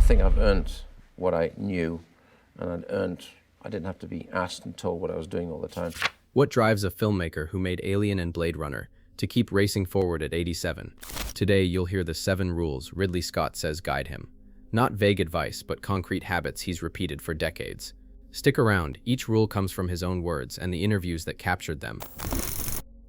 think I've earned what I knew, and I didn't have to be asked and told what I was doing all the time. What drives a filmmaker who made Alien and Blade Runner to keep racing forward at 87? Today, you'll hear the 7 rules Ridley Scott says guide him. Not vague advice, but concrete habits he's repeated for decades. Stick around, each rule comes from his own words and the interviews that captured them.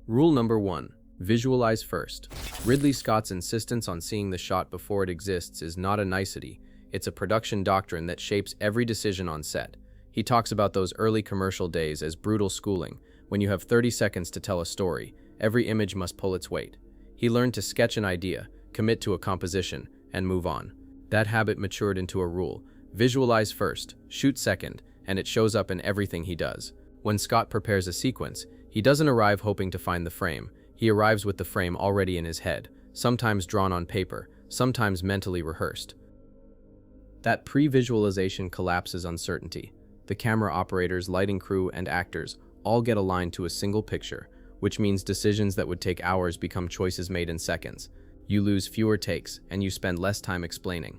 Rule number 1. Visualize first. Ridley Scott's insistence on seeing the shot before it exists is not a nicety. It's a production doctrine that shapes every decision on set. He talks about those early commercial days as brutal schooling. When you have 30 seconds to tell a story, every image must pull its weight. He learned to sketch an idea, commit to a composition, and move on. That habit matured into a rule. Visualize first, shoot second, and it shows up in everything he does. When Scott prepares a sequence, he doesn't arrive hoping to find the frame. He arrives with the frame already in his head, sometimes drawn on paper, sometimes mentally rehearsed. That pre-visualization collapses uncertainty. The camera operators, lighting crew, and actors all get aligned to a single picture, which means decisions that would take hours become choices made in seconds. You lose fewer takes, and you spend less time explaining.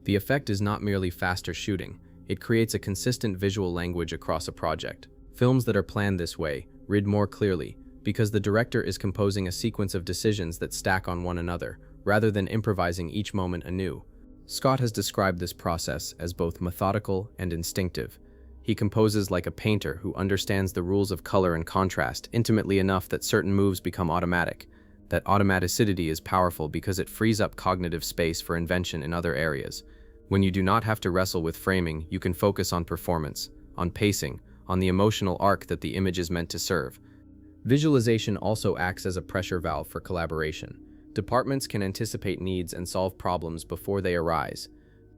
The effect is not merely faster shooting, it creates a consistent visual language across a project. Films that are planned this way read more clearly, because the director is composing a sequence of decisions that stack on one another, rather than improvising each moment anew. Scott has described this process as both methodical and instinctive. He composes like a painter who understands the rules of color and contrast intimately enough that certain moves become automatic. That automaticity is powerful because it frees up cognitive space for invention in other areas. When you do not have to wrestle with framing, you can focus on performance, on pacing, on the emotional arc that the image is meant to serve. Visualization also acts as a pressure valve for collaboration. Departments can anticipate needs and solve problems before they arise.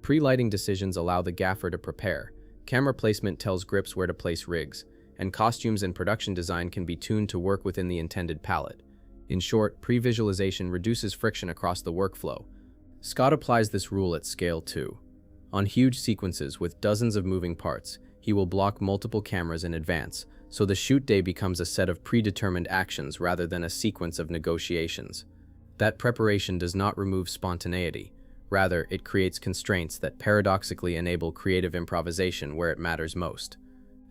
Pre-lighting decisions allow the gaffer to prepare. Camera placement tells grips where to place rigs, and costumes and production design can be tuned to work within the intended palette. In short, pre-visualization reduces friction across the workflow. Scott applies this rule at scale too. On huge sequences with dozens of moving parts, he will block multiple cameras in advance, so the shoot day becomes a set of predetermined actions rather than a sequence of negotiations. That preparation does not remove spontaneity. Rather, it creates constraints that paradoxically enable creative improvisation where it matters most.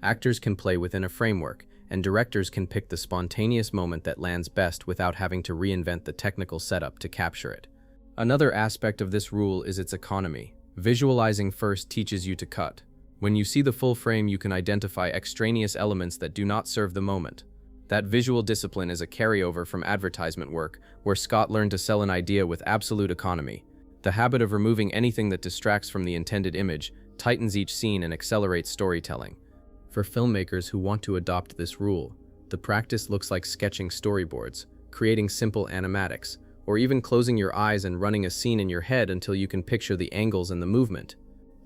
Actors can play within a framework, and directors can pick the spontaneous moment that lands best without having to reinvent the technical setup to capture it. Another aspect of this rule is its economy. Visualizing first teaches you to cut. When you see the full frame, you can identify extraneous elements that do not serve the moment. That visual discipline is a carryover from advertisement work, where Scott learned to sell an idea with absolute economy. The habit of removing anything that distracts from the intended image tightens each scene and accelerates storytelling. For filmmakers who want to adopt this rule, the practice looks like sketching storyboards, creating simple animatics, or even closing your eyes and running a scene in your head until you can picture the angles and the movement.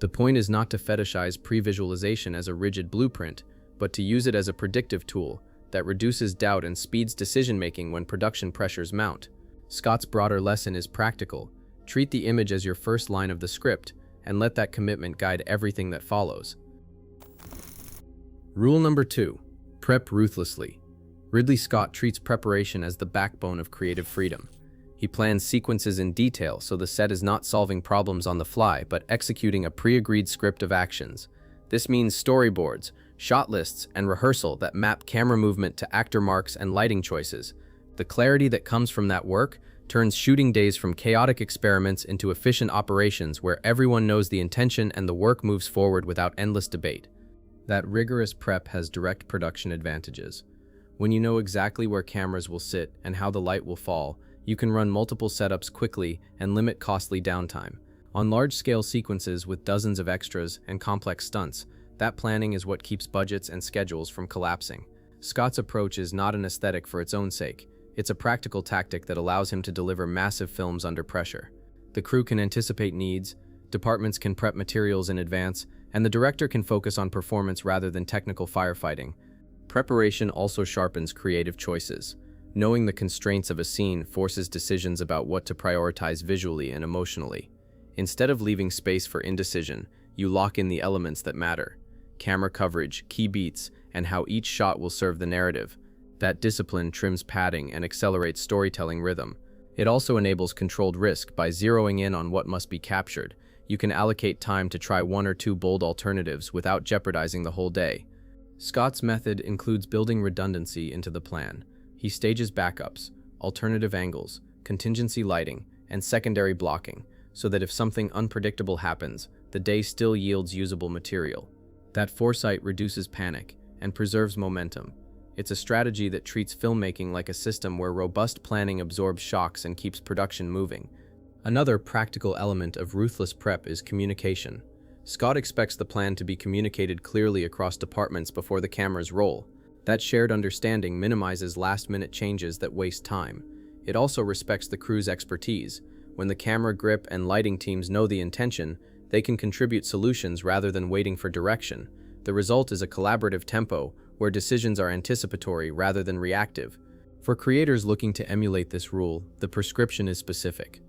The point is not to fetishize pre-visualization as a rigid blueprint, but to use it as a predictive tool that reduces doubt and speeds decision-making when production pressures mount. Scott's broader lesson is practical. Treat the image as your first line of the script, and let that commitment guide everything that follows. Rule number 2. Prep ruthlessly. Ridley Scott treats preparation as the backbone of creative freedom. He plans sequences in detail so the set is not solving problems on the fly, but executing a pre-agreed script of actions. This means storyboards, shot lists, and rehearsal that map camera movement to actor marks and lighting choices. The clarity that comes from that work turns shooting days from chaotic experiments into efficient operations where everyone knows the intention and the work moves forward without endless debate. That rigorous prep has direct production advantages. When you know exactly where cameras will sit and how the light will fall, you can run multiple setups quickly and limit costly downtime. On large-scale sequences with dozens of extras and complex stunts, that planning is what keeps budgets and schedules from collapsing. Scott's approach is not an aesthetic for its own sake. It's a practical tactic that allows him to deliver massive films under pressure. The crew can anticipate needs, departments can prep materials in advance, and the director can focus on performance rather than technical firefighting. Preparation also sharpens creative choices. Knowing the constraints of a scene forces decisions about what to prioritize visually and emotionally. Instead of leaving space for indecision, you lock in the elements that matter: camera coverage, key beats, and how each shot will serve the narrative. That discipline trims padding and accelerates storytelling rhythm. It also enables controlled risk by zeroing in on what must be captured. you can allocate time to try one or two bold alternatives without jeopardizing the whole day. Scott's method includes building redundancy into the plan. He stages backups, alternative angles, contingency lighting, and secondary blocking, so that if something unpredictable happens, the day still yields usable material. That foresight reduces panic and preserves momentum. It's a strategy that treats filmmaking like a system where robust planning absorbs shocks and keeps production moving. Another practical element of ruthless prep is communication. Scott expects the plan to be communicated clearly across departments before the cameras roll. That shared understanding minimizes last-minute changes that waste time. It also respects the crew's expertise. When the camera grip and lighting teams know the intention, they can contribute solutions rather than waiting for direction. The result is a collaborative tempo where decisions are anticipatory rather than reactive. For creators looking to emulate this rule, the prescription is specific.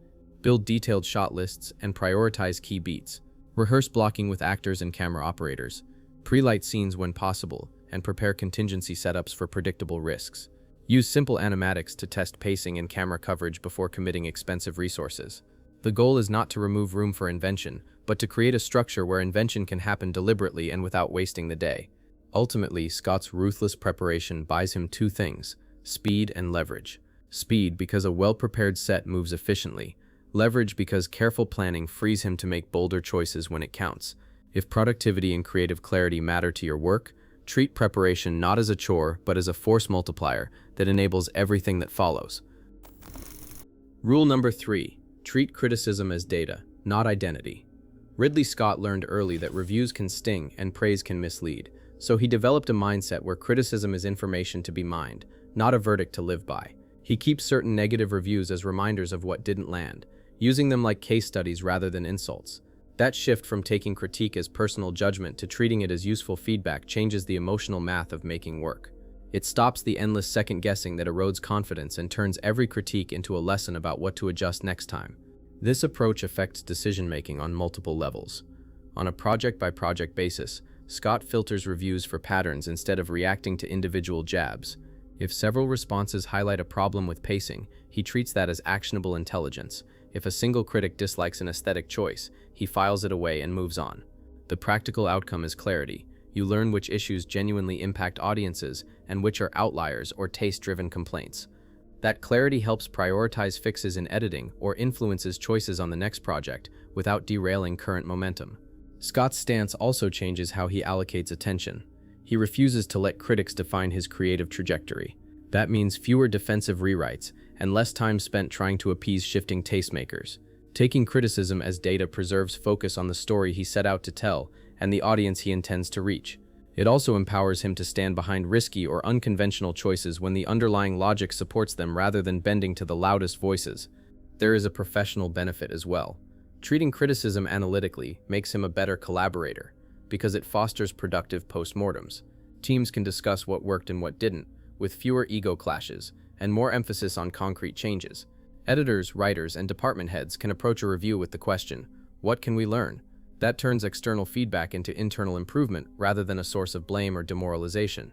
Build detailed shot lists and prioritize key beats. Rehearse blocking with actors and camera operators. Pre-light scenes when possible, and prepare contingency setups for predictable risks. Use simple animatics to test pacing and camera coverage before committing expensive resources. The goal is not to remove room for invention, but to create a structure where invention can happen deliberately and without wasting the day. Ultimately, Scott's ruthless preparation buys him two things: speed and leverage. Speed because a well-prepared set moves efficiently. Leverage because careful planning frees him to make bolder choices when it counts. If productivity and creative clarity matter to your work, treat preparation not as a chore, but as a force multiplier that enables everything that follows. Rule number 3. Treat criticism as data, not identity. Ridley Scott learned early that reviews can sting and praise can mislead, so he developed a mindset where criticism is information to be mined, not a verdict to live by. He keeps certain negative reviews as reminders of what didn't land, using them like case studies rather than insults. That shift from taking critique as personal judgment to treating it as useful feedback changes the emotional math of making work. It stops the endless second-guessing that erodes confidence and turns every critique into a lesson about what to adjust next time. This approach affects decision-making on multiple levels. On a project-by-project basis, Scott filters reviews for patterns instead of reacting to individual jabs. If several responses highlight a problem with pacing, he treats that as actionable intelligence. If a single critic dislikes an aesthetic choice, he files it away and moves on. The practical outcome is clarity. You learn which issues genuinely impact audiences and which are outliers or taste-driven complaints. That clarity helps prioritize fixes in editing or influences choices on the next project without derailing current momentum. Scott's stance also changes how he allocates attention. He refuses to let critics define his creative trajectory. That means fewer defensive rewrites and less time spent trying to appease shifting tastemakers. Taking criticism as data preserves focus on the story he set out to tell and the audience he intends to reach. It also empowers him to stand behind risky or unconventional choices when the underlying logic supports them rather than bending to the loudest voices. There is a professional benefit as well. Treating criticism analytically makes him a better collaborator because it fosters productive postmortems. Teams can discuss what worked and what didn't, with fewer ego clashes and more emphasis on concrete changes. Editors, writers, and department heads can approach a review with the question, "What can we learn?" That turns external feedback into internal improvement rather than a source of blame or demoralization.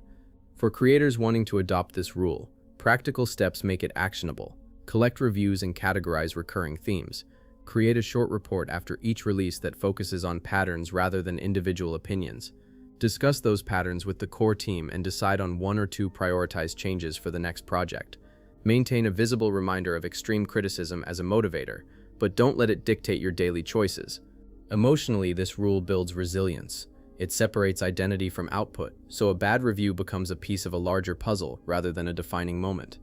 For creators wanting to adopt this rule, practical steps make it actionable. Collect reviews and categorize recurring themes. Create a short report after each release that focuses on patterns rather than individual opinions. Discuss those patterns with the core team and decide on one or two prioritized changes for the next project. Maintain a visible reminder of extreme criticism as a motivator, but don't let it dictate your daily choices. Emotionally, this rule builds resilience. It separates identity from output, so a bad review becomes a piece of a larger puzzle rather than a defining moment.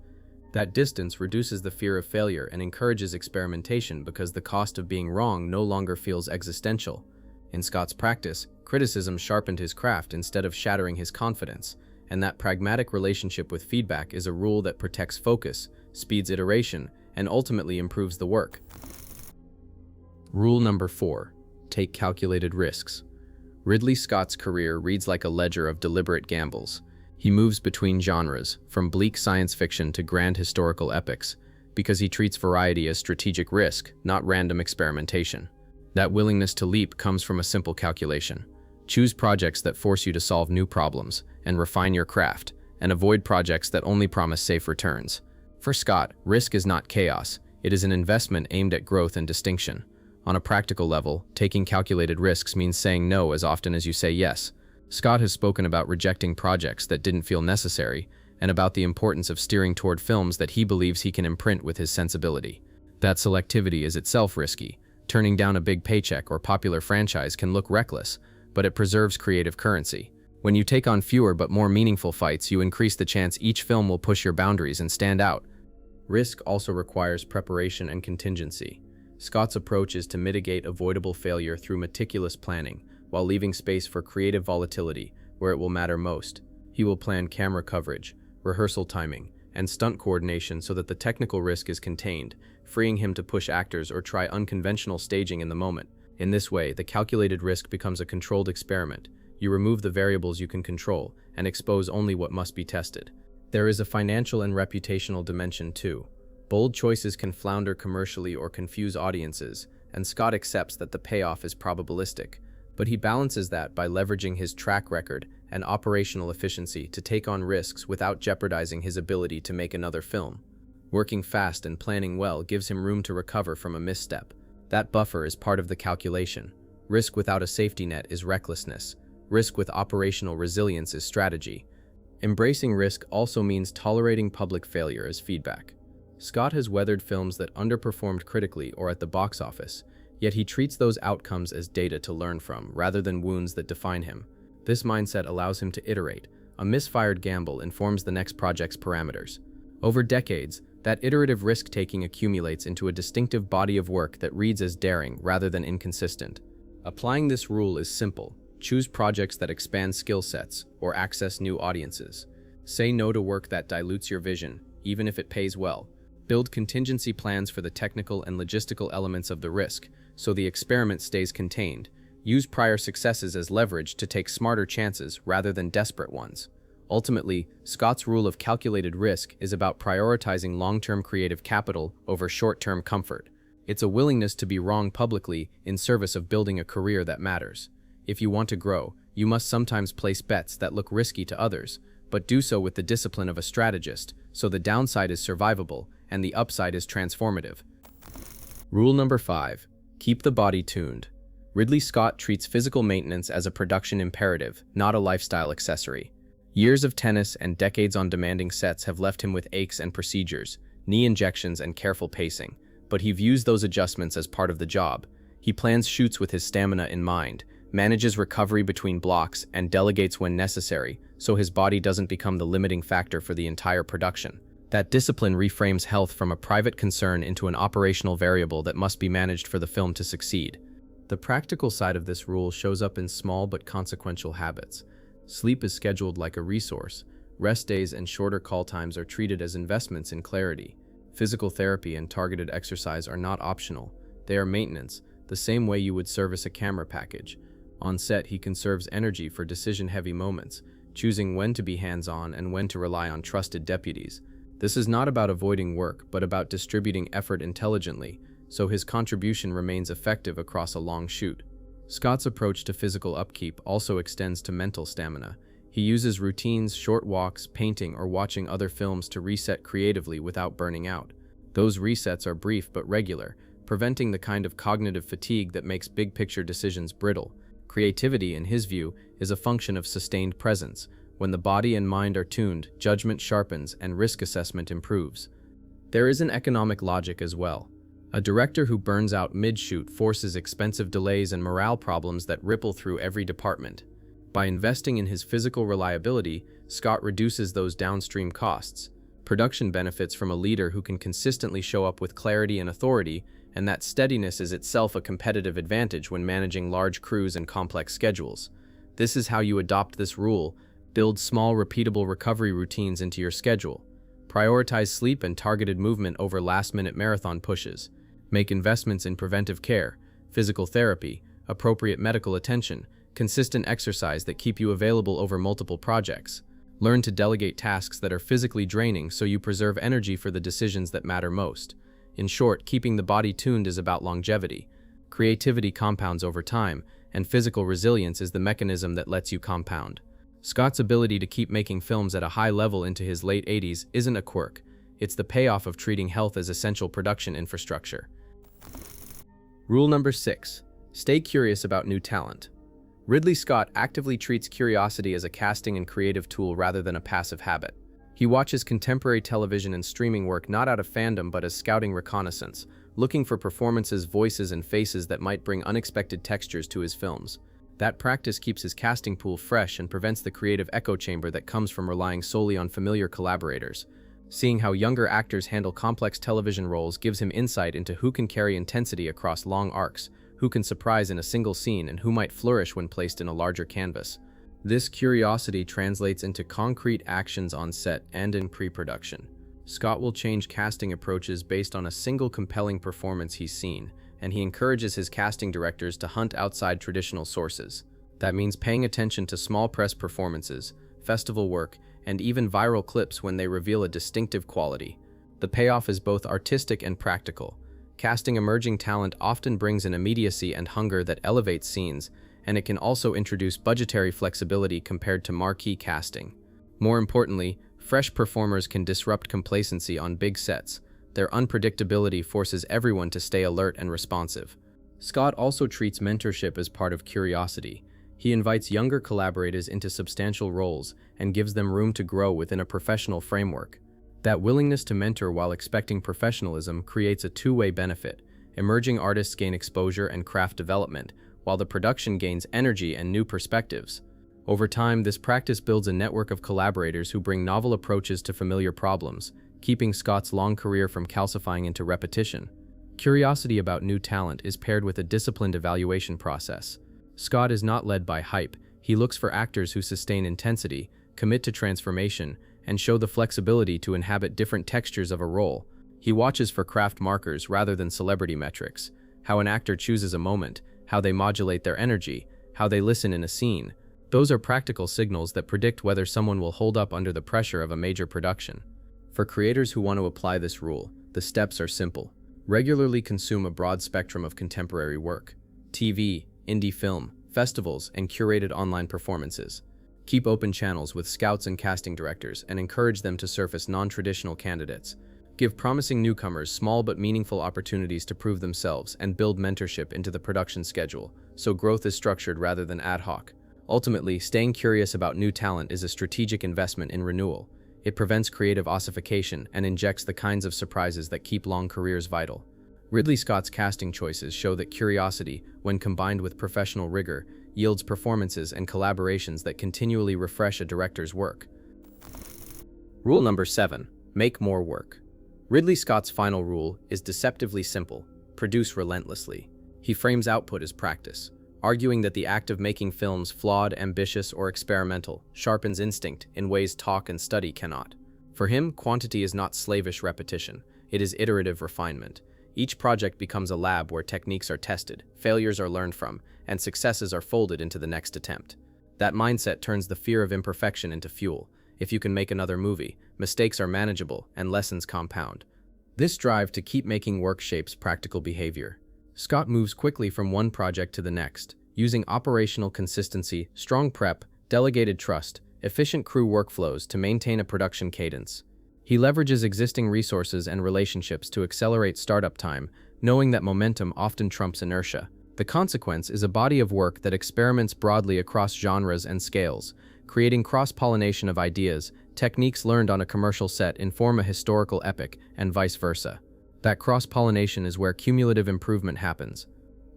That distance reduces the fear of failure and encourages experimentation because the cost of being wrong no longer feels existential. In Scott's practice, criticism sharpened his craft instead of shattering his confidence, and that pragmatic relationship with feedback is a rule that protects focus, speeds iteration, and ultimately improves the work. Rule number 4. Take calculated risks. Ridley Scott's career reads like a ledger of deliberate gambles. He moves between genres, from bleak science fiction to grand historical epics, because he treats variety as strategic risk, not random experimentation. That willingness to leap comes from a simple calculation. Choose projects that force you to solve new problems and refine your craft, and avoid projects that only promise safe returns. For Scott, risk is not chaos. It is an investment aimed at growth and distinction. On a practical level, taking calculated risks means saying no as often as you say yes. Scott has spoken about rejecting projects that didn't feel necessary, and about the importance of steering toward films that he believes he can imprint with his sensibility. That selectivity is itself risky. Turning down a big paycheck or popular franchise can look reckless, but it preserves creative currency. When you take on fewer but more meaningful fights, you increase the chance each film will push your boundaries and stand out. Risk also requires preparation and contingency. Scott's approach is to mitigate avoidable failure through meticulous planning, while leaving space for creative volatility where it will matter most. He will plan camera coverage, rehearsal timing, and stunt coordination so that the technical risk is contained, freeing him to push actors or try unconventional staging in the moment. In this way, the calculated risk becomes a controlled experiment. You remove the variables you can control and expose only what must be tested. There is a financial and reputational dimension too. Bold choices can flounder commercially or confuse audiences, and Scott accepts that the payoff is probabilistic, but he balances that by leveraging his track record and operational efficiency to take on risks without jeopardizing his ability to make another film. Working fast and planning well gives him room to recover from a misstep. That buffer is part of the calculation. Risk without a safety net is recklessness. Risk with operational resilience is strategy. Embracing risk also means tolerating public failure as feedback. Scott has weathered films that underperformed critically or at the box office, yet he treats those outcomes as data to learn from rather than wounds that define him. This mindset allows him to iterate. A misfired gamble informs the next project's parameters. Over decades, that iterative risk-taking accumulates into a distinctive body of work that reads as daring rather than inconsistent. Applying this rule is simple. Choose projects that expand skill sets or access new audiences. Say no to work that dilutes your vision, even if it pays well. Build contingency plans for the technical and logistical elements of the risk, so the experiment stays contained. Use prior successes as leverage to take smarter chances rather than desperate ones. Ultimately, Scott's rule of calculated risk is about prioritizing long-term creative capital over short-term comfort. It's a willingness to be wrong publicly in service of building a career that matters. If you want to grow, you must sometimes place bets that look risky to others, but do so with the discipline of a strategist, so the downside is survivable and the upside is transformative. Rule number 5. Keep the body tuned. Ridley Scott treats physical maintenance as a production imperative, not a lifestyle accessory. Years of tennis and decades on demanding sets have left him with aches and procedures, knee injections and careful pacing, but he views those adjustments as part of the job. He plans shoots with his stamina in mind, manages recovery between blocks, and delegates when necessary, so his body doesn't become the limiting factor for the entire production. That discipline reframes health from a private concern into an operational variable that must be managed for the film to succeed. The practical side of this rule shows up in small but consequential habits. Sleep is scheduled like a resource. Rest days and shorter call times are treated as investments in clarity. Physical therapy and targeted exercise are not optional. They are maintenance, the same way you would service a camera package. On set, he conserves energy for decision-heavy moments, choosing when to be hands-on and when to rely on trusted deputies. This is not about avoiding work, but about distributing effort intelligently, so his contribution remains effective across a long shoot. Scott's approach to physical upkeep also extends to mental stamina. He uses routines, short walks, painting, or watching other films to reset creatively without burning out. Those resets are brief but regular, preventing the kind of cognitive fatigue that makes big-picture decisions brittle. Creativity, in his view, is a function of sustained presence. When the body and mind are tuned, judgment sharpens and risk assessment improves. There is an economic logic as well. A director who burns out mid-shoot forces expensive delays and morale problems that ripple through every department. By investing in his physical reliability, Scott reduces those downstream costs. Production benefits from a leader who can consistently show up with clarity and authority, and that steadiness is itself a competitive advantage when managing large crews and complex schedules. This is how you adopt this rule. Build small, repeatable recovery routines into your schedule. Prioritize sleep and targeted movement over last-minute marathon pushes. Make investments in preventive care, physical therapy, appropriate medical attention, consistent exercise that keep you available over multiple projects. Learn to delegate tasks that are physically draining so you preserve energy for the decisions that matter most. In short, keeping the body tuned is about longevity. Creativity compounds over time, and physical resilience is the mechanism that lets you compound. Scott's ability to keep making films at a high level into his late 80s isn't a quirk. It's the payoff of treating health as essential production infrastructure. Rule number 6. Stay curious about new talent. Ridley Scott actively treats curiosity as a casting and creative tool rather than a passive habit. He watches contemporary television and streaming work not out of fandom but as scouting reconnaissance, looking for performances, voices, and faces that might bring unexpected textures to his films. That practice keeps his casting pool fresh and prevents the creative echo chamber that comes from relying solely on familiar collaborators. Seeing how younger actors handle complex television roles gives him insight into who can carry intensity across long arcs, who can surprise in a single scene, and who might flourish when placed in a larger canvas. This curiosity translates into concrete actions on set and in pre-production. Scott will change casting approaches based on a single compelling performance he's seen, and he encourages his casting directors to hunt outside traditional sources. That means paying attention to small press performances, festival work, and even viral clips when they reveal a distinctive quality. The payoff is both artistic and practical. Casting emerging talent often brings an immediacy and hunger that elevates scenes, and it can also introduce budgetary flexibility compared to marquee casting. More importantly, fresh performers can disrupt complacency on big sets. Their unpredictability forces everyone to stay alert and responsive. Scott also treats mentorship as part of curiosity. He invites younger collaborators into substantial roles and gives them room to grow within a professional framework. That willingness to mentor while expecting professionalism creates a two-way benefit. Emerging artists gain exposure and craft development, while the production gains energy and new perspectives. Over time, this practice builds a network of collaborators who bring novel approaches to familiar problems, keeping Scott's long career from calcifying into repetition. Curiosity about new talent is paired with a disciplined evaluation process. Scott is not led by hype. He looks for actors who sustain intensity, commit to transformation, and show the flexibility to inhabit different textures of a role. He watches for craft markers rather than celebrity metrics, how an actor chooses a moment, how they modulate their energy, how they listen in a scene. Those are practical signals that predict whether someone will hold up under the pressure of a major production. For creators who want to apply this rule, the steps are simple. Regularly consume a broad spectrum of contemporary work: TV, indie film, festivals, and curated online performances. Keep open channels with scouts and casting directors and encourage them to surface non-traditional candidates. Give promising newcomers small but meaningful opportunities to prove themselves and build mentorship into the production schedule, so growth is structured rather than ad hoc. Ultimately, staying curious about new talent is a strategic investment in renewal. It prevents creative ossification and injects the kinds of surprises that keep long careers vital. Ridley Scott's casting choices show that curiosity, when combined with professional rigor, yields performances and collaborations that continually refresh a director's work. Rule number 7. Make more work. Ridley Scott's final rule is deceptively simple: produce relentlessly. He frames output as practice, arguing that the act of making films flawed, ambitious, or experimental sharpens instinct in ways talk and study cannot. For him, quantity is not slavish repetition, it is iterative refinement. Each project becomes a lab where techniques are tested, failures are learned from, and successes are folded into the next attempt. That mindset turns the fear of imperfection into fuel. If you can make another movie, mistakes are manageable and lessons compound. This drive to keep making work shapes practical behavior. Scott moves quickly from one project to the next, using operational consistency, strong prep, delegated trust, efficient crew workflows to maintain a production cadence. He leverages existing resources and relationships to accelerate startup time, knowing that momentum often trumps inertia. The consequence is a body of work that experiments broadly across genres and scales, creating cross-pollination of ideas. Techniques learned on a commercial set inform a historical epic, and vice versa. That cross-pollination is where cumulative improvement happens.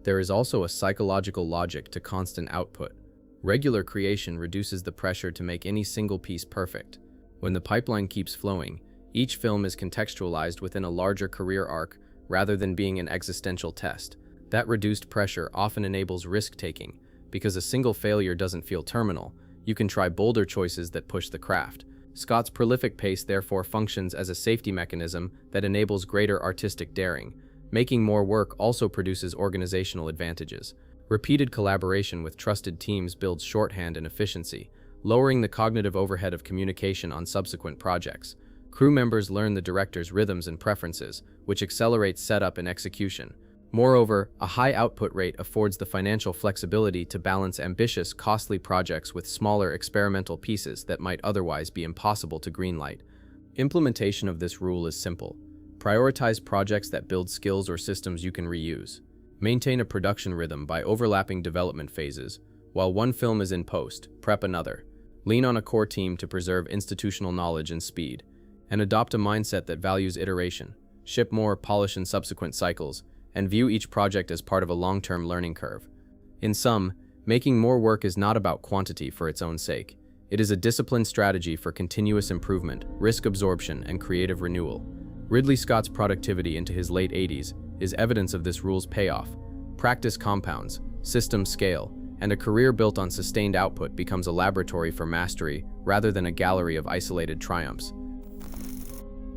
There is also a psychological logic to constant output. Regular creation reduces the pressure to make any single piece perfect. When the pipeline keeps flowing, each film is contextualized within a larger career arc rather than being an existential test. That reduced pressure often enables risk-taking. Because a single failure doesn't feel terminal, you can try bolder choices that push the craft. Scott's prolific pace therefore functions as a safety mechanism that enables greater artistic daring. Making more work also produces organizational advantages. Repeated collaboration with trusted teams builds shorthand and efficiency, lowering the cognitive overhead of communication on subsequent projects. Crew members learn the director's rhythms and preferences, which accelerates setup and execution. Moreover, a high output rate affords the financial flexibility to balance ambitious, costly projects with smaller experimental pieces that might otherwise be impossible to greenlight. Implementation of this rule is simple. Prioritize projects that build skills or systems you can reuse. Maintain a production rhythm by overlapping development phases. While one film is in post, prep another. Lean on a core team to preserve institutional knowledge and speed. And adopt a mindset that values iteration. Ship more, polish in subsequent cycles, and view each project as part of a long-term learning curve. In sum, making more work is not about quantity for its own sake. It is a disciplined strategy for continuous improvement, risk absorption, and creative renewal. Ridley Scott's productivity into his late 80s is evidence of this rule's payoff. Practice compounds, systems scale, and a career built on sustained output becomes a laboratory for mastery rather than a gallery of isolated triumphs.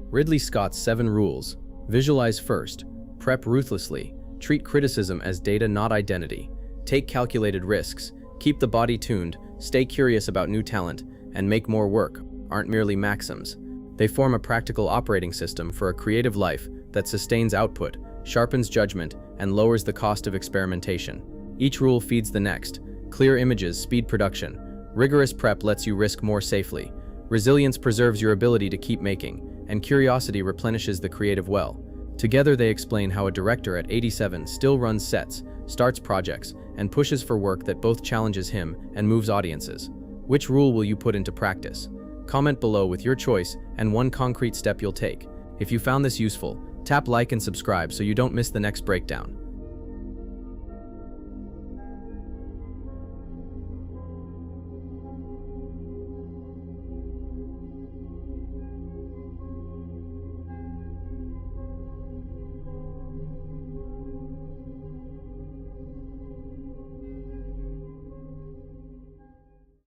Ridley Scott's 7 rules. Visualize first. Prep ruthlessly. Treat criticism as data, not identity. Take calculated risks. Keep the body tuned. Stay curious about new talent. And make more work aren't merely maxims. They form a practical operating system for a creative life that sustains output, sharpens judgment, and lowers the cost of experimentation. Each rule feeds the next. Clear images speed production. Rigorous prep lets you risk more safely. Resilience preserves your ability to keep making, and curiosity replenishes the creative well. Together they explain how a director at 87 still runs sets, starts projects, and pushes for work that both challenges him and moves audiences. Which rule will you put into practice? Comment below with your choice and one concrete step you'll take. If you found this useful, tap like and subscribe so you don't miss the next breakdown.